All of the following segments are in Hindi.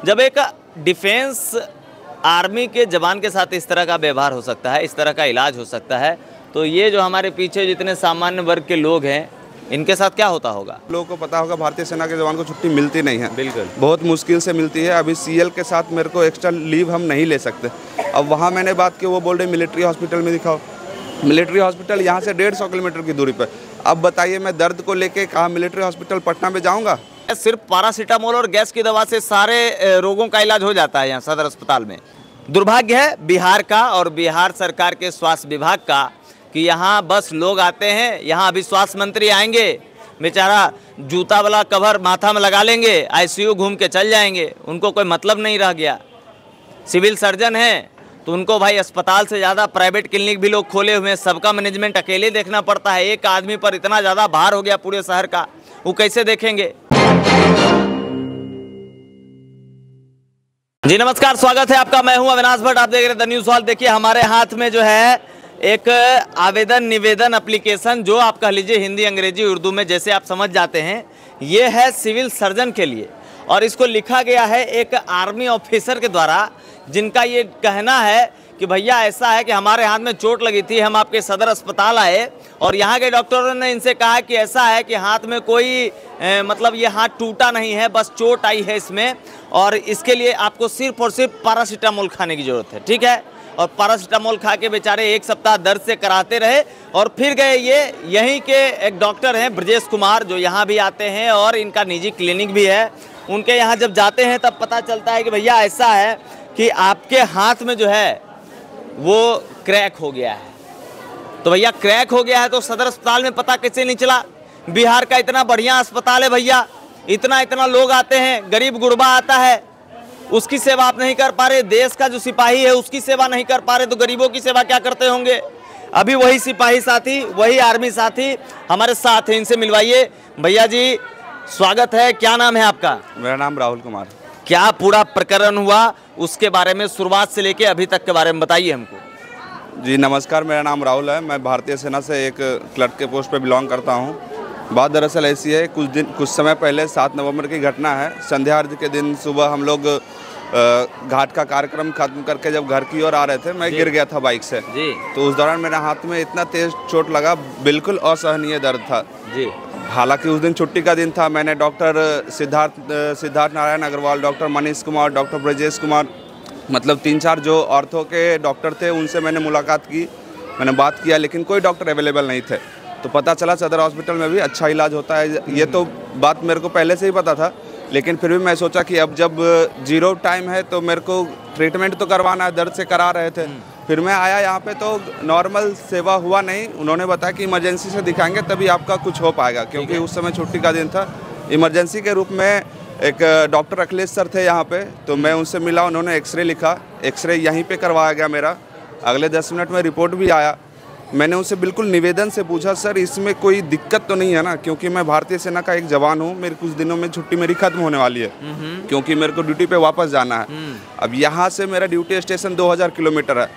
जब एक डिफेंस आर्मी के जवान के साथ इस तरह का व्यवहार हो सकता है, इस तरह का इलाज हो सकता है, तो ये जो हमारे पीछे जितने सामान्य वर्ग के लोग हैं इनके साथ क्या होता होगा? लोगों को पता होगा भारतीय सेना के जवान को छुट्टी मिलती नहीं है, बिल्कुल बहुत मुश्किल से मिलती है। अभी सीएल के साथ मेरे को एक्स्ट्रा लीव हम नहीं ले सकते। अब वहाँ मैंने बात की, वो बोल रहे मिलिट्री हॉस्पिटल में दिखाओ। मिलिट्री हॉस्पिटल यहाँ से 150 किलोमीटर की दूरी पर। अब बताइए मैं दर्द को लेके कहाँ मिलिट्री हॉस्पिटल पटना में जाऊँगा? सिर्फ पैरासीटामोल और गैस की दवा से सारे रोगों का इलाज हो जाता है यहाँ सदर अस्पताल में। दुर्भाग्य है बिहार का और बिहार सरकार के स्वास्थ्य विभाग का कि यहाँ बस लोग आते हैं, यहाँ अभी स्वास्थ्य मंत्री आएंगे, बेचारा जूता वाला कवर माथा में लगा लेंगे, आईसीयू घूम के चल जाएंगे, उनको कोई मतलब नहीं रह गया। सिविल सर्जन हैं तो उनको भाई अस्पताल से ज़्यादा प्राइवेट क्लिनिक भी लोग खोले हुए हैं, सबका मैनेजमेंट अकेले देखना पड़ता है। एक आदमी पर इतना ज़्यादा भार हो गया पूरे शहर का, वो कैसे देखेंगे? जी नमस्कार, स्वागत है आपका। मैं हूं अविनाश भट्ट, आप देख रहे हैं द न्यूज़ हॉल। देखिए हमारे हाथ में जो है एक आवेदन निवेदन एप्लीकेशन, जो आप कह लीजिए हिंदी अंग्रेजी उर्दू में जैसे आप समझ जाते हैं, ये है सिविल सर्जन के लिए और इसको लिखा गया है एक आर्मी ऑफिसर के द्वारा, जिनका ये कहना है कि भैया ऐसा है कि हमारे हाथ में चोट लगी थी, हम आपके सदर अस्पताल आए और यहाँ के डॉक्टरों ने इनसे कहा कि ऐसा है कि हाथ में कोई मतलब ये हाथ टूटा नहीं है, बस चोट आई है इसमें और इसके लिए आपको सिर्फ और सिर्फ पैरासीटामोल खाने की ज़रूरत है। ठीक है, और पैरासीटामोल खा के बेचारे एक सप्ताह दर्द से कराते रहे और फिर गए। ये यहीं के एक डॉक्टर हैं ब्रजेश कुमार, जो यहाँ भी आते हैं और इनका निजी क्लिनिक भी है। उनके यहाँ जब जाते हैं तब पता चलता है कि भैया ऐसा है कि आपके हाथ में जो है वो क्रैक हो गया है। तो भैया क्रैक हो गया है तो सदर अस्पताल में पता कैसे नहीं चला? बिहार का इतना बढ़िया अस्पताल है भैया, इतना लोग आते हैं, गरीब गुरबा आता है, उसकी सेवा आप नहीं कर पा रहे। देश का जो सिपाही है उसकी सेवा नहीं कर पा रहे, तो गरीबों की सेवा क्या करते होंगे? अभी वही सिपाही साथी, वही आर्मी साथी हमारे साथ हैं, इनसे मिलवाइए। भैया जी स्वागत है, क्या नाम है आपका? मेरा नाम राहुल कुमार। क्या पूरा प्रकरण हुआ उसके बारे में शुरुआत से लेके अभी तक के बारे में बताइए हमको। जी नमस्कार, मेरा नाम राहुल है। मैं भारतीय सेना से एक क्लर्क के पोस्ट पे बिलोंग करता हूँ। बात दरअसल ऐसी है, कुछ समय पहले 7 नवंबर की घटना है। संध्या आरती के दिन सुबह हम लोग घाट का कार्यक्रम खत्म करके जब घर की ओर आ रहे थे, मैं गिर गया था बाइक से जी। तो उस दौरान मेरे हाथ में इतना तेज चोट लगा, बिल्कुल असहनीय दर्द था जी। हालांकि उस दिन छुट्टी का दिन था। मैंने doctor Siddharth Narayan Agrawal, doctor Manish Kumar, doctor Brajesh Kumar, मतलब 3-4 जो ऑर्थो के डॉक्टर थे उनसे मैंने मुलाकात की, मैंने बात किया, लेकिन कोई डॉक्टर अवेलेबल नहीं थे। तो पता चला सदर हॉस्पिटल में भी अच्छा इलाज होता है। ये तो बात मेरे को पहले से ही पता था, लेकिन फिर भी मैं सोचा कि अब जब जीरो टाइम है तो मेरे को ट्रीटमेंट तो करवाना है, दर्द से करा रहे थे। फिर मैं आया यहाँ पे तो नॉर्मल सेवा हुआ नहीं। उन्होंने बताया कि इमरजेंसी से दिखाएंगे तभी आपका कुछ हो पाएगा, क्योंकि उस समय छुट्टी का दिन था। इमरजेंसी के रूप में एक डॉक्टर अखिलेश सर थे यहाँ पे, तो मैं उनसे मिला, उन्होंने एक्सरे लिखा, एक्सरे यहीं पे करवाया गया मेरा। अगले 10 मिनट में रिपोर्ट भी आया। मैंने उनसे बिल्कुल निवेदन से पूछा, सर इसमें कोई दिक्कत तो नहीं है ना, क्योंकि मैं भारतीय सेना का एक जवान हूँ, मेरी कुछ दिनों में छुट्टी मेरी खत्म होने वाली है, क्योंकि मेरे को ड्यूटी पे वापस जाना है। अब यहाँ से मेरा ड्यूटी स्टेशन 2000 किलोमीटर है।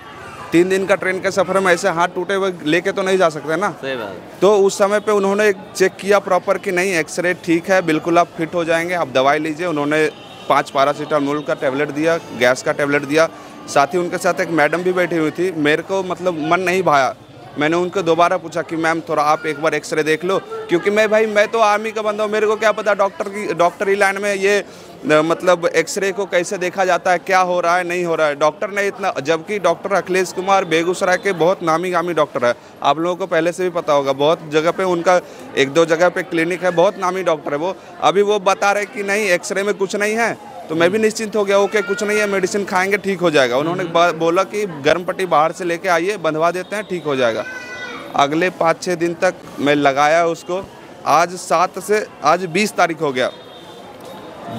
3 दिन का ट्रेन के सफ़र में ऐसे हाथ टूटे हुए लेके तो नहीं जा सकते ना। सही बात। तो उस समय पे उन्होंने चेक किया प्रॉपर कि नहीं एक्सरे ठीक है, बिल्कुल आप फिट हो जाएंगे, आप दवाई लीजिए। उन्होंने 5 पैरासीटामोल का टैबलेट दिया, गैस का टैबलेट दिया। साथ ही उनके साथ एक मैडम भी बैठी हुई थी। मेरे को मतलब मन नहीं भाया, मैंने उनको दोबारा पूछा कि मैम थोड़ा आप एक बार एक्सरे देख लो, क्योंकि मैं तो आर्मी का बंदा हूँ, मेरे को क्या पता डॉक्टरी लाइन में ये मतलब एक्सरे को कैसे देखा जाता है, क्या हो रहा है नहीं हो रहा है। डॉक्टर ने इतना, जबकि डॉक्टर अखिलेश कुमार बेगूसराय के बहुत नामी गामी डॉक्टर है, आप लोगों को पहले से भी पता होगा, बहुत जगह पे उनका 1-2 जगह पे क्लिनिक है, बहुत नामी डॉक्टर है वो। अभी वो बता रहे कि नहीं एक्सरे में कुछ नहीं है, तो मैं भी निश्चिंत हो गया, ओके कुछ नहीं है, मेडिसिन खाएंगे ठीक हो जाएगा। उन्होंने बोला कि गर्म पट्टी बाहर से लेके आइए, बंधवा देते हैं, ठीक हो जाएगा। अगले 5-6 दिन तक मैं लगाया उसको। आज 20 तारीख हो गया,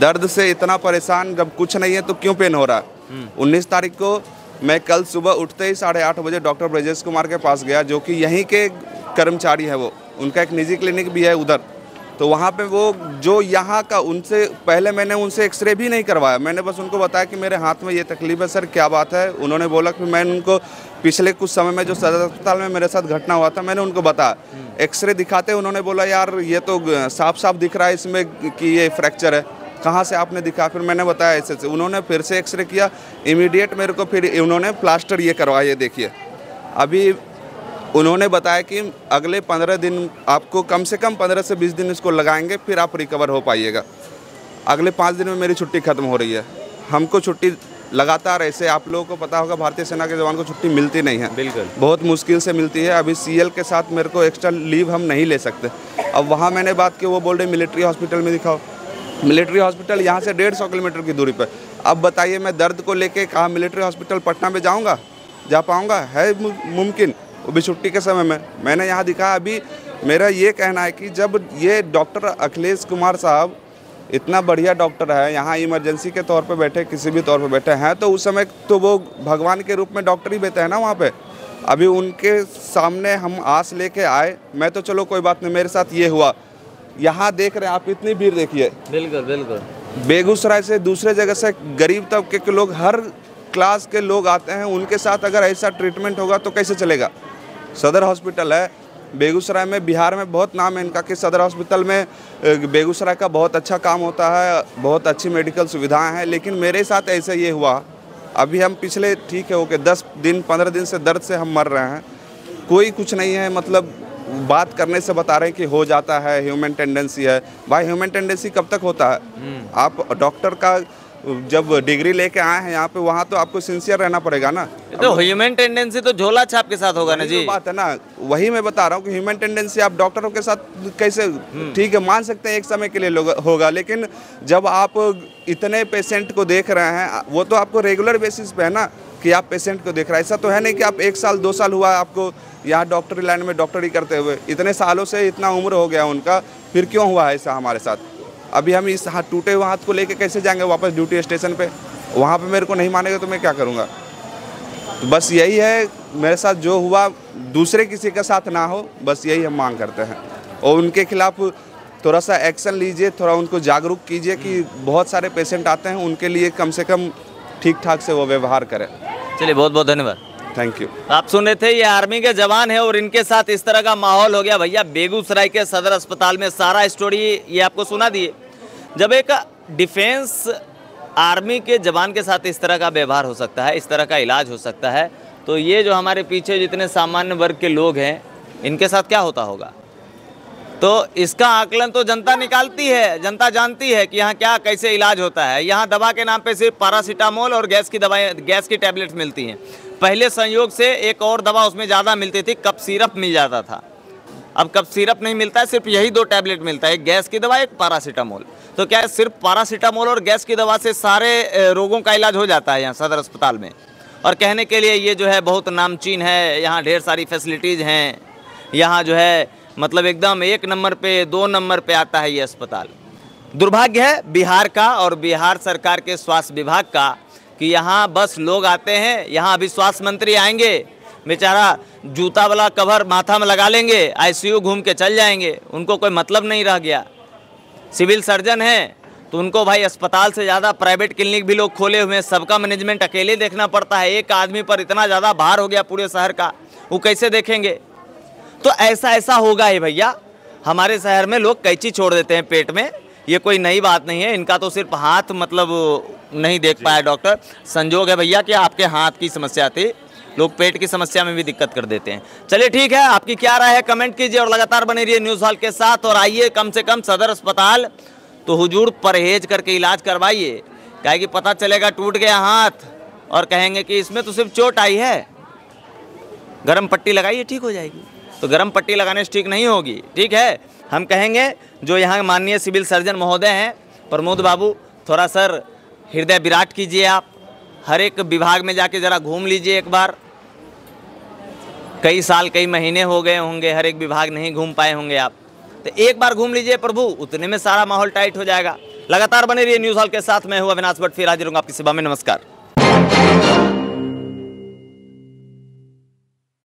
दर्द से इतना परेशान, जब कुछ नहीं है तो क्यों पेन हो रहा है। 19 तारीख को मैं कल सुबह उठते ही 8:30 बजे डॉक्टर ब्रजेश कुमार के पास गया, जो कि यहीं के कर्मचारी है, वो उनका एक निजी क्लिनिक भी है उधर। तो वहाँ पे वो जो यहाँ का, उनसे पहले मैंने उनसे एक्सरे भी नहीं करवाया, मैंने बस उनको बताया कि मेरे हाथ में ये तकलीफ है सर, क्या बात है। उन्होंने बोला कि मैं उनको पिछले कुछ समय में जो सदर अस्पताल में मेरे साथ घटना हुआ था मैंने उनको बताया। एक्सरे दिखाते उन्होंने बोला यार ये तो साफ साफ दिख रहा है इसमें कि ये फ्रैक्चर है। कहाँ से आपने दिखा? फिर मैंने बताया ऐसे से, उन्होंने फिर से एक्सरे किया इमीडिएट मेरे को, फिर उन्होंने प्लास्टर ये करवाया, देखिए। अभी उन्होंने बताया कि अगले 15 दिन आपको कम से कम 15 से 20 दिन इसको लगाएंगे, फिर आप रिकवर हो पाइएगा। अगले 5 दिन में मेरी छुट्टी ख़त्म हो रही है। हमको छुट्टी लगातार ऐसे, आप लोगों को पता होगा भारतीय सेना के जवान को छुट्टी मिलती नहीं है, बिल्कुल बहुत मुश्किल से मिलती है। अभी CL के साथ मेरे को एक्स्ट्रा लीव हम नहीं ले सकते। अब वहाँ मैंने बात की, वो बोल रहे मिलिट्री हॉस्पिटल में दिखाओ। मिलिट्री हॉस्पिटल यहाँ से 150 किलोमीटर की दूरी पर। अब बताइए मैं दर्द को लेके कहाँ मिलिट्री हॉस्पिटल पटना में जाऊँगा? जा पाऊँगा? है मुमकिन? वो भी छुट्टी के समय में। मैंने यहाँ दिखा। अभी मेरा ये कहना है कि जब ये डॉक्टर अखिलेश कुमार साहब इतना बढ़िया डॉक्टर है, यहाँ इमरजेंसी के तौर पे बैठे, किसी भी तौर पे बैठे हैं, तो उस समय तो वो भगवान के रूप में डॉक्टर ही बैठे हैं ना वहाँ पे। अभी उनके सामने हम आस लेके आए। मैं तो चलो कोई बात नहीं, मेरे साथ ये हुआ। यहाँ देख रहे हैं आप, इतनी भीड़ देखिए। बिल्कुल बिल्कुल। बेगूसराय से, दूसरे जगह से गरीब तबके के लोग, हर क्लास के लोग आते हैं। उनके साथ अगर ऐसा ट्रीटमेंट होगा तो कैसे चलेगा? सदर हॉस्पिटल है बेगूसराय में, बिहार में बहुत नाम है इनका कि सदर हॉस्पिटल में बेगूसराय का बहुत अच्छा काम होता है, बहुत अच्छी मेडिकल सुविधाएं हैं। लेकिन मेरे साथ ऐसे ये हुआ। अभी हम पिछले ठीक है ओके 10 दिन 15 दिन से दर्द से हम मर रहे हैं, कोई कुछ नहीं है। मतलब बात करने से बता रहे हैं कि हो जाता है, ह्यूमन टेंडेंसी है। भाई ह्यूमन टेंडेंसी कब तक होता है? आप डॉक्टर का जब डिग्री लेके आए हैं यहाँ पे, वहाँ तो आपको सिंसियर रहना पड़ेगा ना। तो ह्यूमन टेंडेंसी तो झोला छाप के साथ होगा ना जी। बात है ना, वही मैं बता रहा हूँ कि ह्यूमन टेंडेंसी आप डॉक्टरों के साथ कैसे, ठीक है मान सकते हैं एक समय के लिए होगा, लेकिन जब आप इतने पेशेंट को देख रहे हैं, वो तो आपको रेगुलर बेसिस पे है ना कि आप पेशेंट को देख रहे हैं। ऐसा तो है नहीं कि आप 1 साल 2 साल हुआ आपको यहाँ डॉक्टरी लाइन में डॉक्टरी करते हुए। इतने सालों से इतना उम्र हो गया उनका, फिर क्यों हुआ है ऐसा हमारे साथ? अभी हम इस टूटे हुए हाथ को लेके कैसे जाएंगे वापस ड्यूटी स्टेशन पे? वहाँ पे मेरे को नहीं मानेगा तो मैं क्या करूँगा? तो बस यही है, मेरे साथ जो हुआ दूसरे किसी के साथ ना हो, बस यही हम मांग करते हैं। और उनके खिलाफ थोड़ा सा एक्शन लीजिए, थोड़ा उनको जागरूक कीजिए कि बहुत सारे पेशेंट आते हैं, उनके लिए कम से कम ठीक ठाक से वो व्यवहार करें। चलिए बहुत बहुत धन्यवाद, थैंक यू। आप सुन रहे थे, ये आर्मी के जवान है और इनके साथ इस तरह का माहौल हो गया। भैया बेगूसराय के सदर अस्पताल में सारा स्टोरी ये आपको सुना दिए। जब एक डिफेंस आर्मी के जवान के साथ इस तरह का व्यवहार हो सकता है, इस तरह का इलाज हो सकता है, तो ये जो हमारे पीछे जितने सामान्य वर्ग के लोग हैं, इनके साथ क्या होता होगा? तो इसका आकलन तो जनता निकालती है, जनता जानती है कि यहाँ क्या कैसे इलाज होता है। यहाँ दवा के नाम पे सिर्फ पैरासीटामोल और गैस की दवाएं, गैस की टैबलेट्स मिलती हैं। पहले संयोग से एक और दवा उसमें ज़्यादा मिलती थी, कफ सिरप मिल जाता था। अब कफ सिरप नहीं मिलता है, सिर्फ यही 2 टैबलेट मिलता है, एक गैस की दवा, एक पैरासीटामोल। तो क्या है, सिर्फ पैरासीटामोल और गैस की दवा से सारे रोगों का इलाज हो जाता है यहाँ सदर अस्पताल में? और कहने के लिए ये जो है बहुत नामचीन है, यहाँ ढेर सारी फैसिलिटीज़ हैं, यहाँ जो है मतलब एकदम 1 नंबर पे 2 नंबर पे आता है ये अस्पताल। दुर्भाग्य है बिहार का और बिहार सरकार के स्वास्थ्य विभाग का कि यहाँ बस लोग आते हैं, यहाँ अभी स्वास्थ्य मंत्री आएंगे, बेचारा जूता वाला कवर माथा में लगा लेंगे, ICU घूम के चल जाएंगे, उनको कोई मतलब नहीं रह गया। सिविल सर्जन हैं तो उनको भाई अस्पताल से ज़्यादा प्राइवेट क्लिनिक भी लोग खोले हुए हैं, सबका मैनेजमेंट अकेले देखना पड़ता है। एक आदमी पर इतना ज़्यादा भार हो गया पूरे शहर का, वो कैसे देखेंगे? तो ऐसा होगा ही भैया। हमारे शहर में लोग कैंची छोड़ देते हैं पेट में, ये कोई नई बात नहीं है। इनका तो सिर्फ हाथ मतलब नहीं देख पाया डॉक्टर। संजोग है भैया कि आपके हाथ की समस्या थी, लोग पेट की समस्या में भी दिक्कत कर देते हैं। चलिए ठीक है, आपकी क्या राय है कमेंट कीजिए और लगातार बने रहिए न्यूज़ हॉल के साथ। और आइए कम से कम सदर अस्पताल तो हुजूर परहेज करके इलाज करवाइए, काहे कि पता चलेगा टूट गया हाथ और कहेंगे कि इसमें तो सिर्फ चोट आई है, गरम पट्टी लगाइए ठीक हो जाएगी। तो गरम पट्टी लगाने से ठीक नहीं होगी, ठीक है। हम कहेंगे जो यहाँ माननीय सिविल सर्जन महोदय हैं प्रमोद बाबू, थोड़ा सर हृदय विराट कीजिए, आप हर एक विभाग में जाके ज़रा घूम लीजिए एक बार। कई साल कई महीने हो गए होंगे, हर एक विभाग नहीं घूम पाए होंगे आप, तो एक बार घूम लीजिए प्रभु, उतने में सारा माहौल टाइट हो जाएगा। लगातार बने रहिए न्यूज़ हॉल के साथ। मैं हूँ अविनाश भट्ट, फिर हाजिर हूँ आपकी सेवा में। नमस्कार।